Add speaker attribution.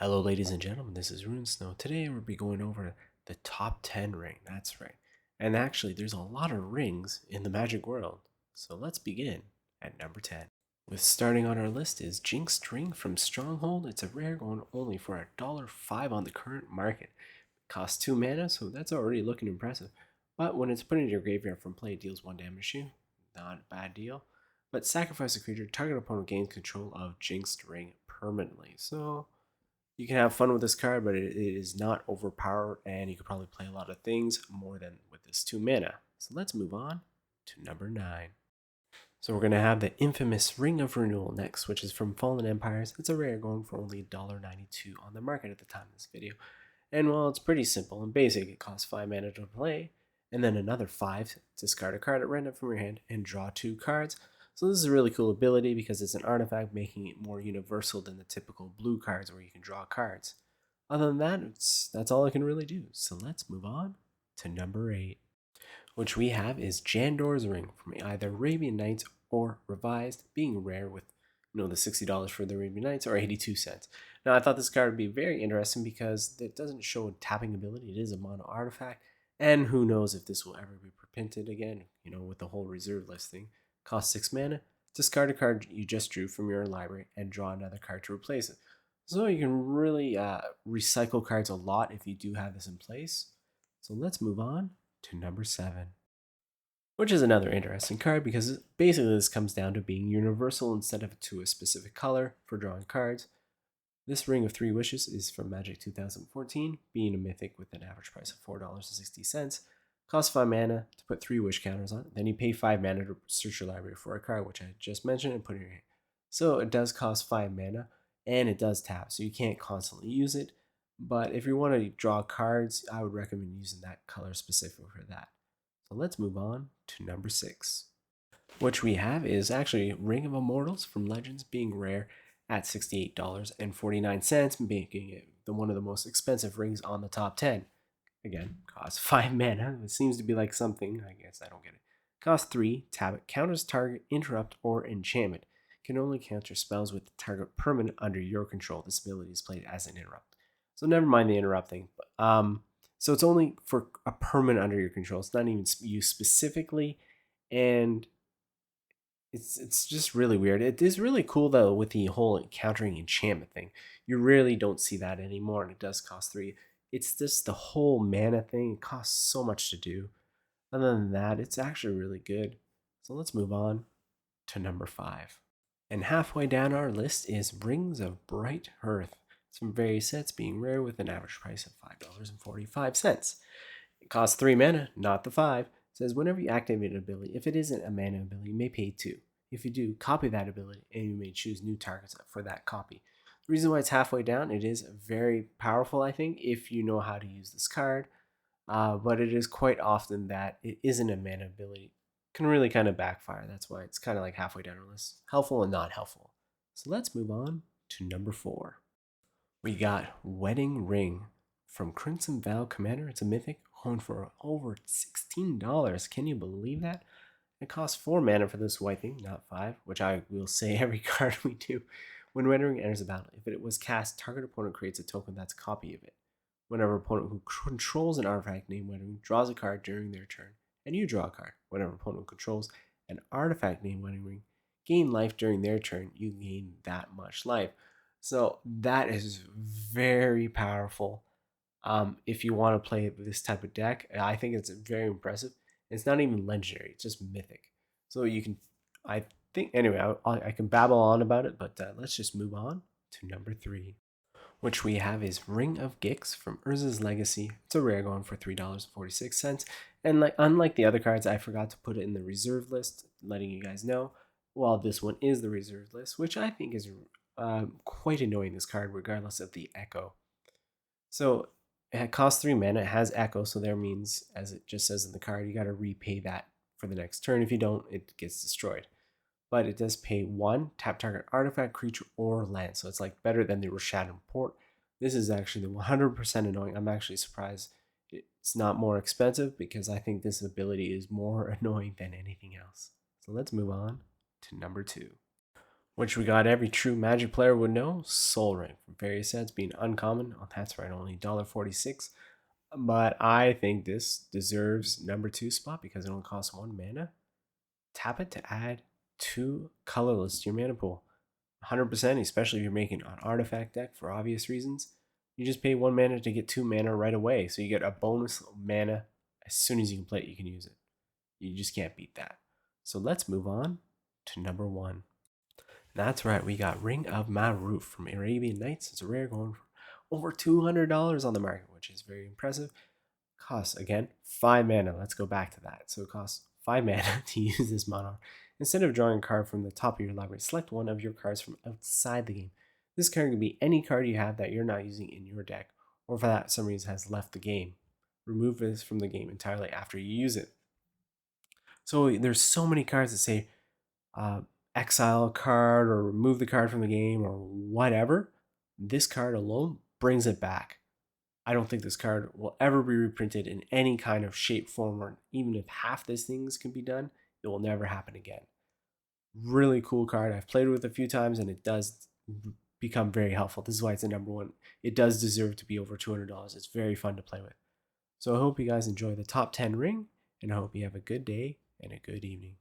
Speaker 1: Hello, ladies and gentlemen, this is RuneSnow. Today we'll be going over the top 10 ring. That's right. And actually, there's a lot of rings in the magic world. So let's begin at number 10. With starting on our list is Jinxed Ring from Stronghold. It's a rare going only for $1.05 on the current market. Costs 2 mana, so that's already looking impressive. But when it's put into your graveyard from play, it deals 1 damage to you. Not a bad deal. But sacrifice a creature, target opponent gains control of Jinxed Ring permanently. So you can have fun with this card, but it is not overpowered, and you could probably play a lot of things more than with this 2 mana. So let's move on to number 9. So we're going to have the infamous Ring of Renewal next, which is from Fallen Empires. It's a rare going for only $1.92 on the market at the time of this video. And while it's pretty simple and basic, it costs 5 mana to play, and then another 5 to discard a card at random from your hand and draw 2 cards. So this is a really cool ability because it's an artifact, making it more universal than the typical blue cards where you can draw cards. Other than that, that's all I can really do. So let's move on to number 8, which we have is Jandor's Ring from either Arabian Nights or Revised, being rare with the $60 for the Arabian Nights or 82 cents. Now I thought this card would be very interesting because it doesn't show a tapping ability. It is a mono artifact, and who knows if this will ever be reprinted again, with the whole reserve list thing. Cost 6 mana, discard a card you just drew from your library and draw another card to replace it. So you can really recycle cards a lot if you do have this in place. So let's move on to number 7, which is another interesting card because basically this comes down to being universal instead of to a specific color for drawing cards. This Ring of 3 Wishes is from Magic 2014, being a mythic with an average price of $4.60. Costs 5 mana to put 3 wish counters on it. Then you pay 5 mana to search your library for a card, which I just mentioned, and put it in your hand. So it does cost 5 mana, and it does tap, so you can't constantly use it. But if you want to draw cards, I would recommend using that color specific for that. So let's move on to number 6, which we have is actually Ring of Immortals from Legends, being rare at $68.49, making it one of the most expensive rings on the top 10. Again, costs 5 mana. It seems to be like something. I guess I don't get it. Cost 3, tap it, counters target, interrupt, or enchantment. Can only counter spells with the target permanent under your control. This ability is played as an interrupt. So never mind the interrupt thing. So it's only for a permanent under your control. It's not even used specifically, and it's just really weird. It is really cool though with the whole countering enchantment thing. You really don't see that anymore, and it does cost 3. It's just the whole mana thing. It costs so much to do. Other than that, it's actually really good. So let's move on to number 5. And halfway down our list is Rings of Brighthearth. Some various sets, being rare with an average price of $5.45. It costs 3 mana, not the 5. It says whenever you activate an ability, if it isn't a mana ability, you may pay 2. If you do, copy that ability, and you may choose new targets for that copy. The reason why it's halfway down, it is very powerful, I think, if you know how to use this card. But it is quite often that it isn't a mana ability. Can really kind of backfire. That's why it's kind of like halfway down our list. Helpful and not helpful. So let's move on to number 4. We got Wedding Ring from Crimson Vow Commander. It's a mythic, going for over $16. Can you believe that? It costs 4 mana for this white thing, not 5, which I will say every card we do. When Wedding Ring enters the battle, if it was cast, target opponent creates a token that's a copy of it. Whenever opponent who controls an artifact named Wedding Ring draws a card during their turn, and you draw a card. Whenever opponent controls an artifact named Wedding Ring gain life during their turn, you gain that much life. So that is very powerful. If you want to play this type of deck, I think it's very impressive. It's not even legendary; it's just mythic. So you can, I think, anyway. I can babble on about it, but let's just move on to number 3, which we have is Ring of Gix from Urza's Legacy. It's a rare going for $3.46. And unlike the other cards, I forgot to put it in the reserve list, letting you guys know. While this one is the reserve list, which I think is quite annoying, this card, regardless of the echo. So it costs 3 mana, it has echo, so there means, as it just says in the card, you got to repay that for the next turn. If you don't, it gets destroyed. But it does pay 1, tap target artifact, creature, or land. So it's like better than the Rashadan Port. This is actually the 100% annoying. I'm actually surprised it's not more expensive because I think this ability is more annoying than anything else. So let's move on to number 2, which we got every true Magic player would know, Soul Ring from various sets being uncommon. Oh, that's right, only $1.46. But I think this deserves number 2 spot because it only costs 1 mana. Tap it to add 2 colorless to your mana pool. 100%, especially if you're making an artifact deck for obvious reasons. You just pay 1 mana to get 2 mana right away, so you get a bonus mana as soon as you can play it, you can use it. You just can't beat that. So let's move on to number 1. That's right, we got Ring of Maruf from Arabian Nights. It's a rare going for over $200 on the market, which is very impressive. Costs, again, 5 mana. Let's go back to that. So it costs 5 mana to use this mono. Instead of drawing a card from the top of your library, select one of your cards from outside the game. This card can be any card you have that you're not using in your deck, or for that some reason has left the game. Remove this from the game entirely after you use it. So there's so many cards that say exile a card or remove the card from the game or whatever. This card alone brings it back. I don't think this card will ever be reprinted in any kind of shape, form, or even if half these things can be done, it will never happen again. Really cool card. I've played with it a few times and it does become very helpful. This is why it's a number 1. It does deserve to be over $200. It's very fun to play with. So I hope you guys enjoy the top 10 ring, and I hope you have a good day and a good evening.